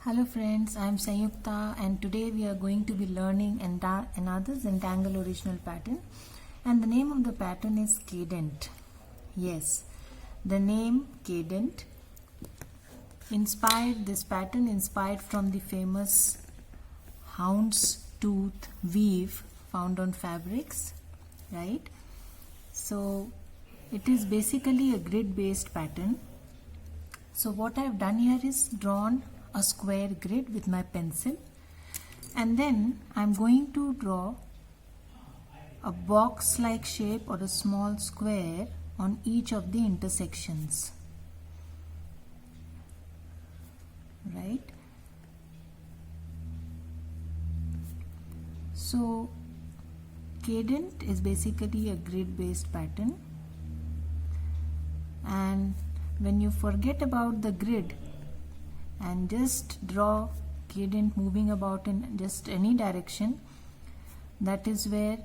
Hello friends, I am Sanyukta and today we are going to be learning another Zentangle original pattern, and the name of the pattern is Cadent. Yes, the name Cadent inspired from the famous hound's tooth weave found on fabrics, right? So it is basically a grid based pattern. So what I have done here is drawn a square grid with my pencil, and then I'm going to draw a box like shape or a small square on each of the intersections, right? So Cadent is basically a grid based pattern, and when you forget about the grid and just draw cadent moving about in just any direction, that is where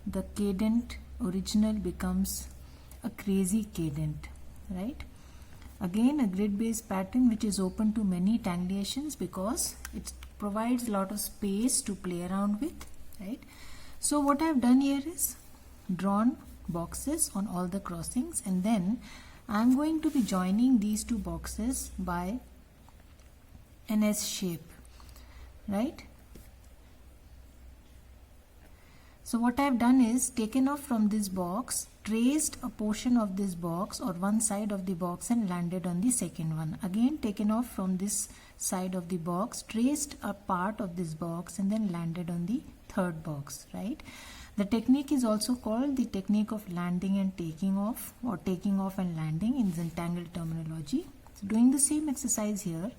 the cadent original becomes a crazy cadent, right? Again, a grid based pattern which is open to many tangulations because it provides a lot of space to play around with, right? So what I have done here is drawn boxes on all the crossings, and then I'm going to be joining these two boxes by an S shape, right? So what I've done is taken off from this box, traced a portion of this box or one side of the box and landed on the second one. Again taken off from this side of the box, traced a part of this box and then landed on the third box, right? The technique is also called the technique of landing and taking off, or taking off and landing in Zentangle terminology. So doing the same exercise here,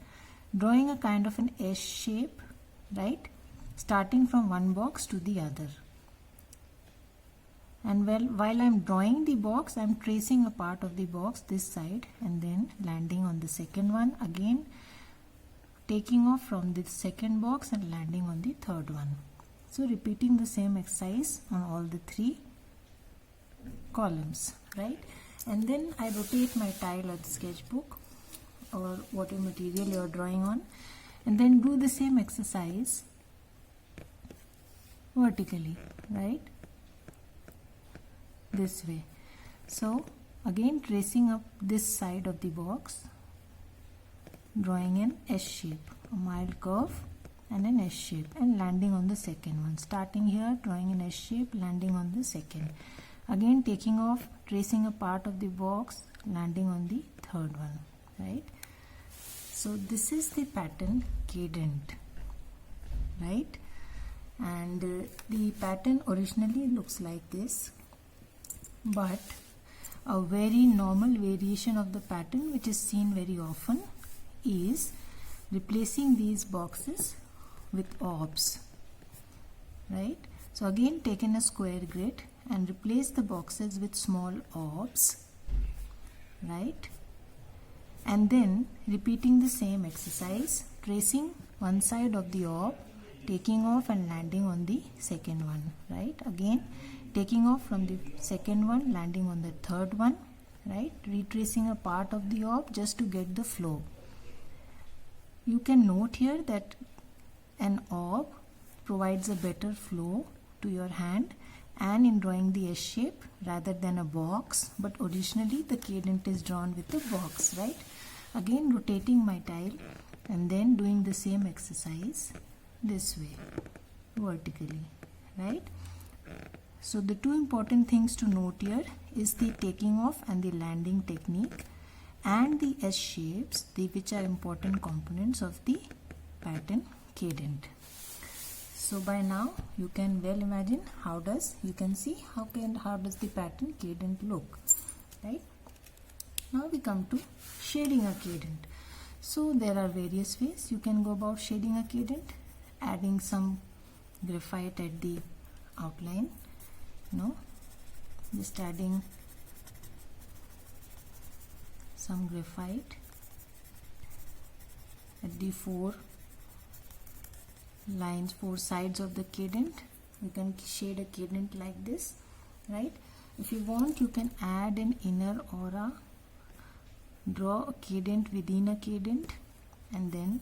drawing a kind of an S shape, right? Starting from one box to the other. And while I'm drawing the box, I'm tracing a part of the box this side and then landing on the second one, again taking off from the second box and landing on the third one. So repeating the same exercise on all the three columns, right? And then I rotate my tile or the sketchbook or whatever material you are drawing on, and then do the same exercise vertically, right? This way. So again tracing up this side of the box, drawing an S shape, a mild curve and an S shape, and landing on the second one. Starting here, drawing an S shape, landing on the second. Again taking off, tracing a part of the box, landing on the third one, right? So this is the pattern Cadent, right? And the pattern originally looks like this, but a very normal variation of the pattern which is seen very often is replacing these boxes with orbs, right? So again taken a square grid and replace the boxes with small orbs, right? And then repeating the same exercise, tracing one side of the orb, taking off and landing on the second one, right? Again taking off from the second one, landing on the third one, right? Retracing a part of the orb just to get the flow. You can note here that an orb provides a better flow to your hand and in drawing the S shape rather than a box, but originally the cadent is drawn with a box, right? Again rotating my tile and then doing the same exercise this way vertically, right? So the two important things to note here is the taking off and the landing technique and the S shapes, which are important components of the pattern Cadent. So by now you can well imagine how does the pattern Cadent look, right? Now we come to shading a cadent. So there are various ways you can go about shading a cadent. Adding some graphite at the outline, just adding some graphite at the four sides of the cadent. You can shade a cadent like this, right? If you want, you can add an inner aura, draw a cadent within a cadent, and then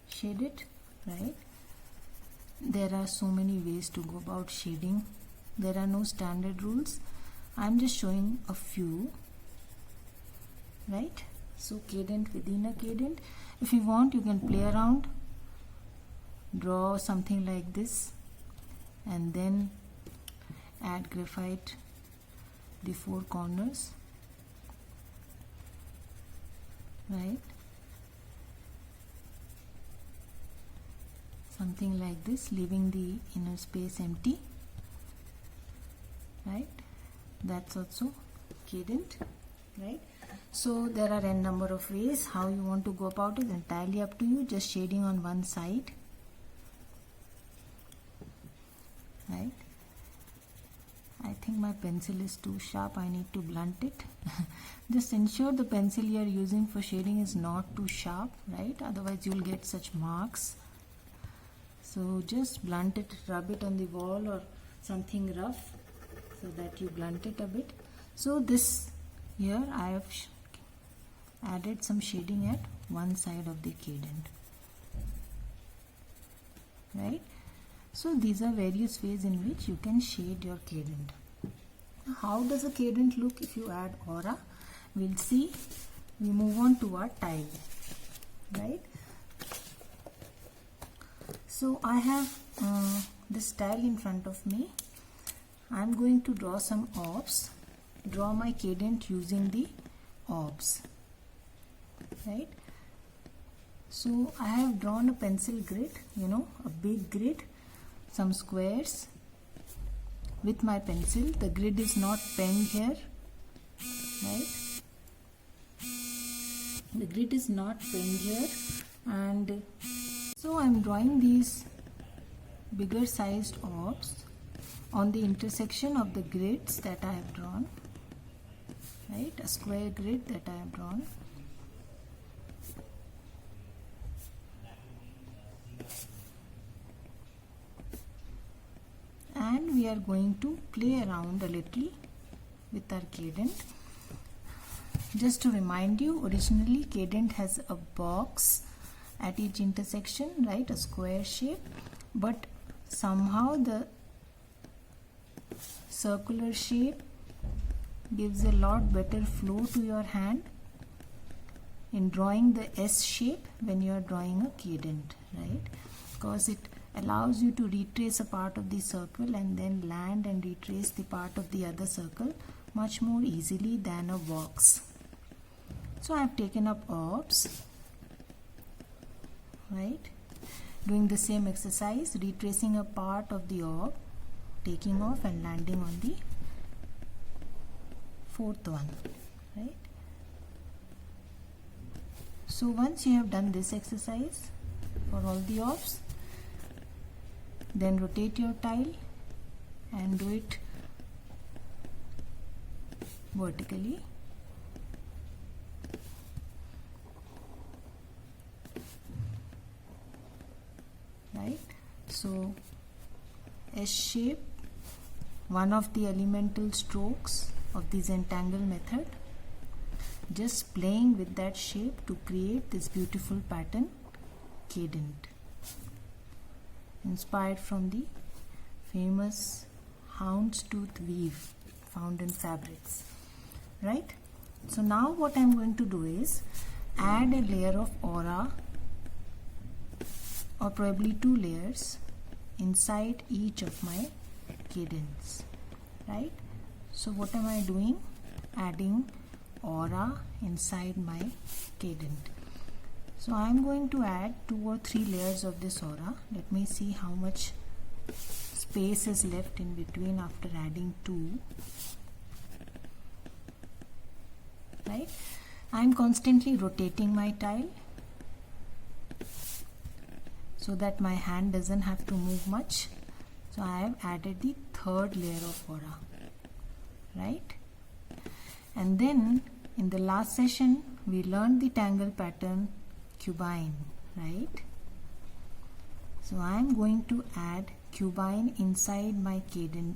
shade it, right? There are so many ways to go about shading. There are no standard rules. I'm just showing a few, right? So cadent within a cadent. If you want, you can play around, draw something like this, and then add graphite the four corners, right? Something like this, leaving the inner space empty, right? That's also cadent, right? So there are n number of ways. How you want to go about it, entirely up to you. Just shading on one side, right? I think my pencil is too sharp. I need to blunt it. Just ensure the pencil you are using for shading is not too sharp, right? Otherwise you will get such marks. So just blunt it, rub it on the wall or something rough so that you blunt it a bit. So this here I have added some shading at one side of the cadent, right? So these are various ways in which you can shade your cadent. How does a cadent look if you add aura? We'll see. We move on to our tile, right? So I have this tile in front of me. I'm going to draw some orbs. Draw my cadent using the orbs, right? So I have drawn a pencil grid, a big grid, some squares with my pencil. The grid is not penned here, right? The grid is not penned here, and so I'm drawing these bigger sized orbs on the intersection of the grids that I have drawn, right? A square grid that I have drawn. And we are going to play around a little with our cadent. Just to remind you, originally cadent has a box at each intersection, right? A square shape, but somehow the circular shape gives a lot better flow to your hand in drawing the S shape when you are drawing a cadent, right? Because it allows you to retrace a part of the circle and then land and retrace the part of the other circle much more easily than a box. So I have taken up orbs, right? Doing the same exercise, retracing a part of the orb, taking off and landing on the fourth one, right? So once you have done this exercise for all the orbs, then rotate your tile and do it vertically. Right? So S shape, one of the elemental strokes of the Zentangle method, just playing with that shape to create this beautiful pattern, cadent, inspired from the famous houndstooth weave found in fabrics, right? So now what I'm going to do is add a layer of aura, or probably 2 layers inside each of my cadents, right? So what am I doing? Adding aura inside my cadent. So I'm going to add 2 or 3 layers of this aura. Let me see how much space is left in between after adding 2, right? I'm constantly rotating my tile so that my hand doesn't have to move much. So I have added the 3rd layer of aura, right? And then in the last session we learned the tangle pattern cubine, right? So I am going to add cubine inside my cadent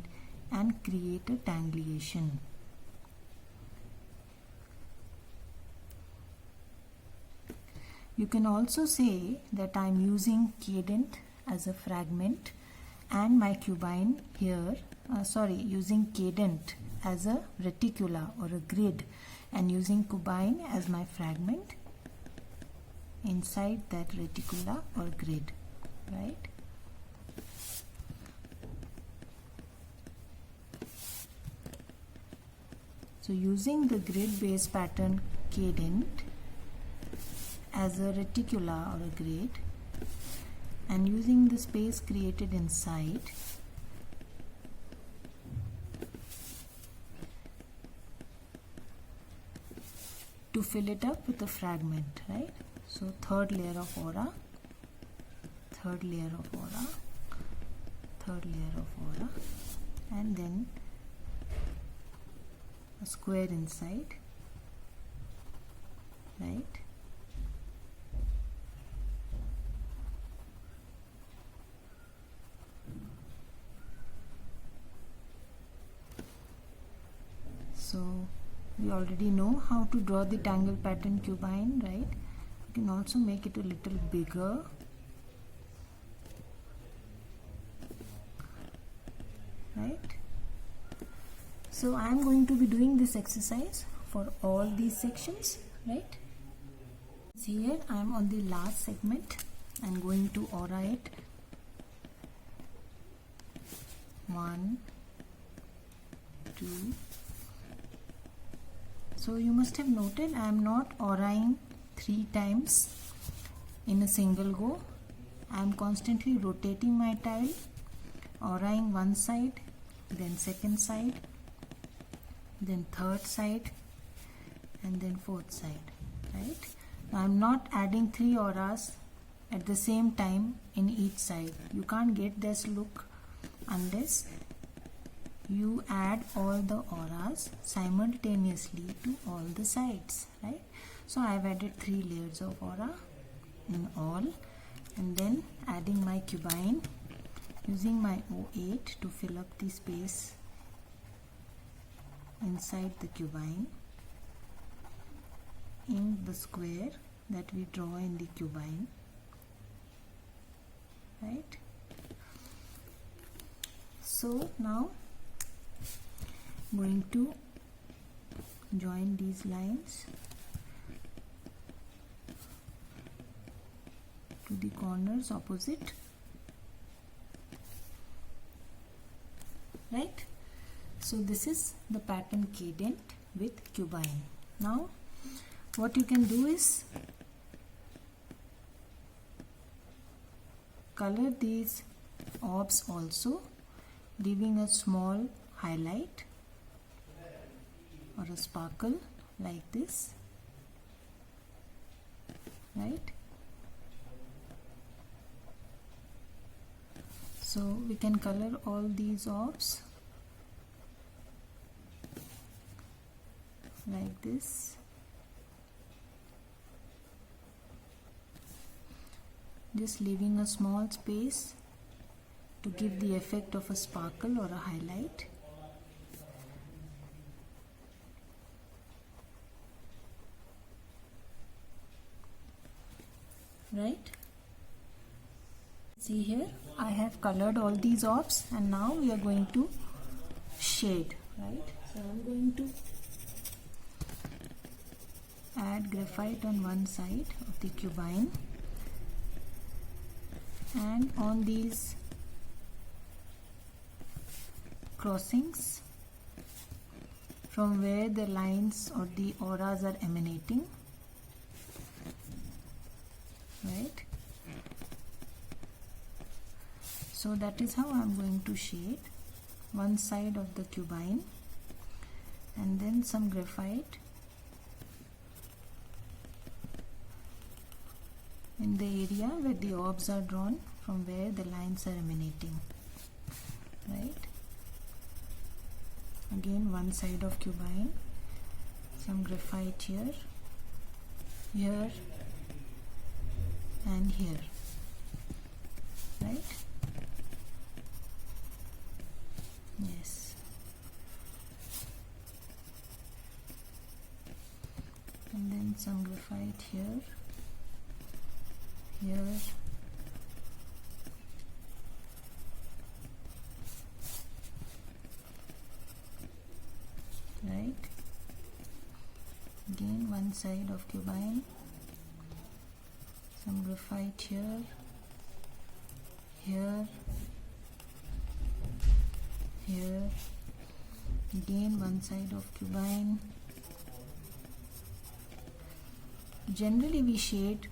and create a tangleation. You can also say that I am using cadent as a fragment and my cubine here, using cadent as a reticula or a grid and using cubine as my fragment inside that reticula or grid, right? So using the grid based pattern cadent as a reticula or a grid and using the space created inside to fill it up with a fragment, right? So third layer of aura, third layer of aura, third layer of aura, and then a square inside, right? So we already know how to draw the tangle pattern cubine, right? You can also make it a little bigger. Right? So I am going to be doing this exercise for all these sections, right? See here, I am on the last segment. I am going to aura it. 1, 2. So you must have noted I am not auraing 3 times in a single go. I am constantly rotating my tile, auraing one side, then second side, then third side, and then fourth side, right? Now I am not adding 3 auras at the same time in each side. You can't get this look unless you add all the auras simultaneously to all the sides, right? So I have added 3 layers of aura in all, and then adding my cubine, using my O8 to fill up the space inside the cubine in the square that we draw in the cubine, right? So now I'm going to join these lines to the corners opposite, right? So this is the pattern cadent with cubine. Now what you can do is color these orbs also, leaving a small highlight or a sparkle like this, right? So we can color all these orbs like this. Just leaving a small space to give the effect of a sparkle or a highlight. Right? See here, I have colored all these orbs, and now we are going to shade, right? So I am going to add graphite on one side of the cubine, and on these crossings from where the lines or the auras are emanating, right? So that is how I am going to shade one side of the cubine, and then some graphite in the area where the orbs are drawn, from where the lines are emanating, right? Again, one side of cubine, some graphite here, here, and here, right? Yes. And then some graphite here, here, right? Again one side of cubine, some graphite here, here, here, again one side of cubine. Generally we shade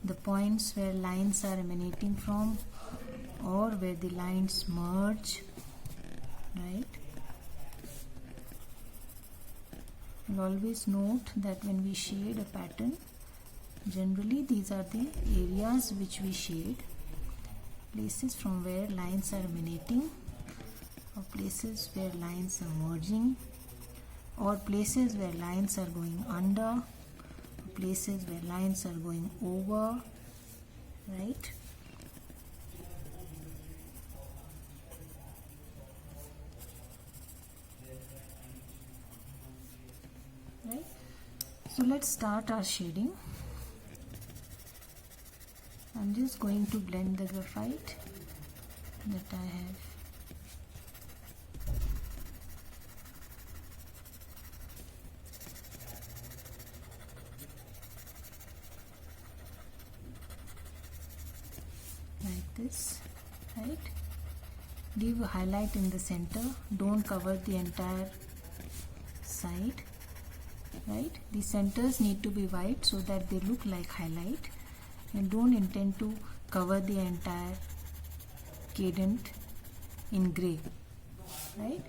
the points where lines are emanating from or where the lines merge, right? And always note that when we shade a pattern, generally these are the areas which we shade, places from where lines are emanating, or places where lines are merging, or places where lines are going under, places where lines are going over, right? Right? So let's start our shading. I'm just going to blend the graphite that I have. Like this, right? Leave a highlight in the center. Don't cover the entire side, right? The centers need to be white so that they look like highlight, and don't intend to cover the entire cadent in gray, right?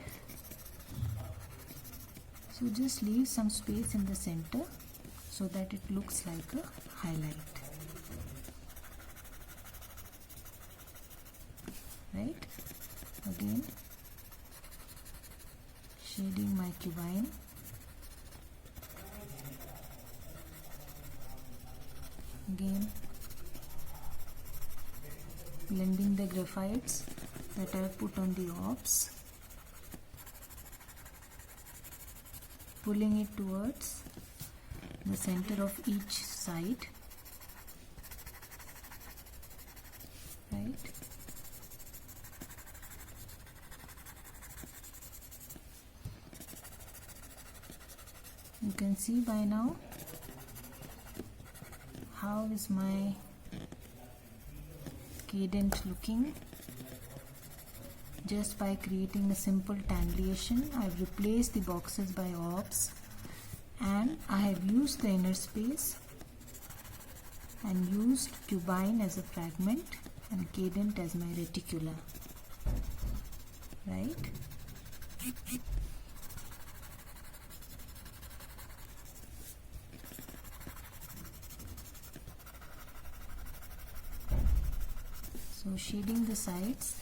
So just leave some space in the center so that it looks like a highlight. Right? Again, shading my cubine. Again, blending the graphites that I have put on the orbs, pulling it towards the center of each side, right? You can see by now how is my cadent looking. Just by creating a simple tangulation, I have replaced the boxes by orbs, and I have used the inner space and used cubine as a fragment and cadent as my reticular, right? So shading the sides,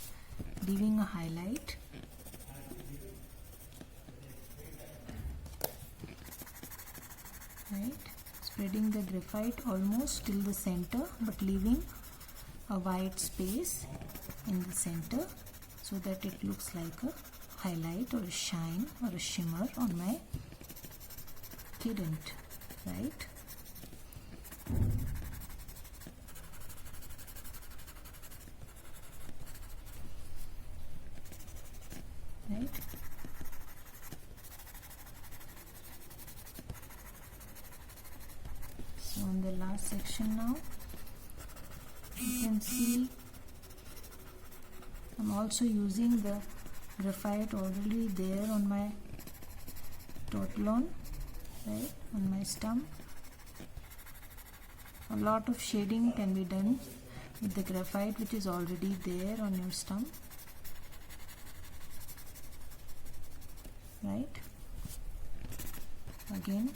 leaving a highlight, right? Spreading the graphite almost till the center, but leaving a white space in the center so that it looks like a highlight or a shine or a shimmer on my cadent, right? Right? So on the last section now, you can see I'm also using the graphite already there on my totalon, right, on my stump. A lot of shading can be done with the graphite which is already there on your stump, right? Again,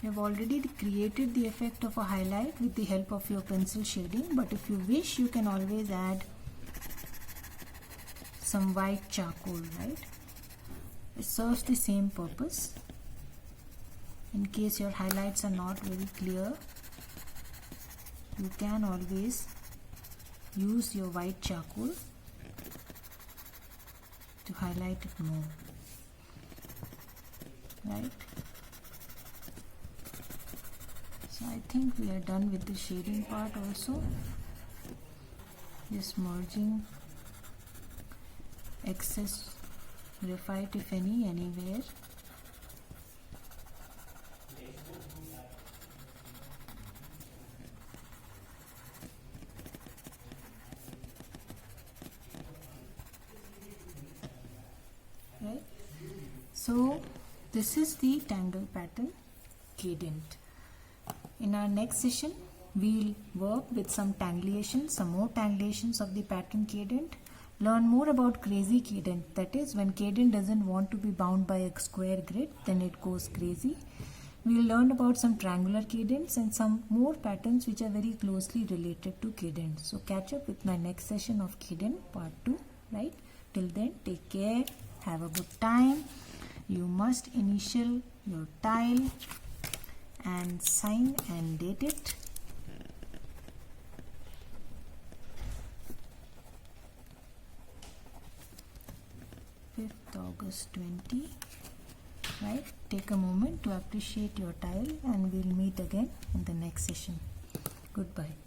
you have already created the effect of a highlight with the help of your pencil shading, but if you wish, you can always add some white charcoal, right? It serves the same purpose. In case your highlights are not very clear, you can always use your white charcoal to highlight it more, right? So I think we are done with the shading part also. Just merging excess graphite, if any, anywhere. Right? So this is the tangle pattern cadent. In our next session, we'll work with some more tangulations of the pattern cadent. Learn more about crazy cadent, that is when cadent doesn't want to be bound by a square grid, then it goes crazy. We'll learn about some triangular cadents and some more patterns which are very closely related to cadent. So catch up with my next session of cadent part 2, right? Till then, take care, have a good time. You must initial your tile and sign and date it. August 20, right? Take a moment to appreciate your tile, and we'll meet again in the next session. Goodbye.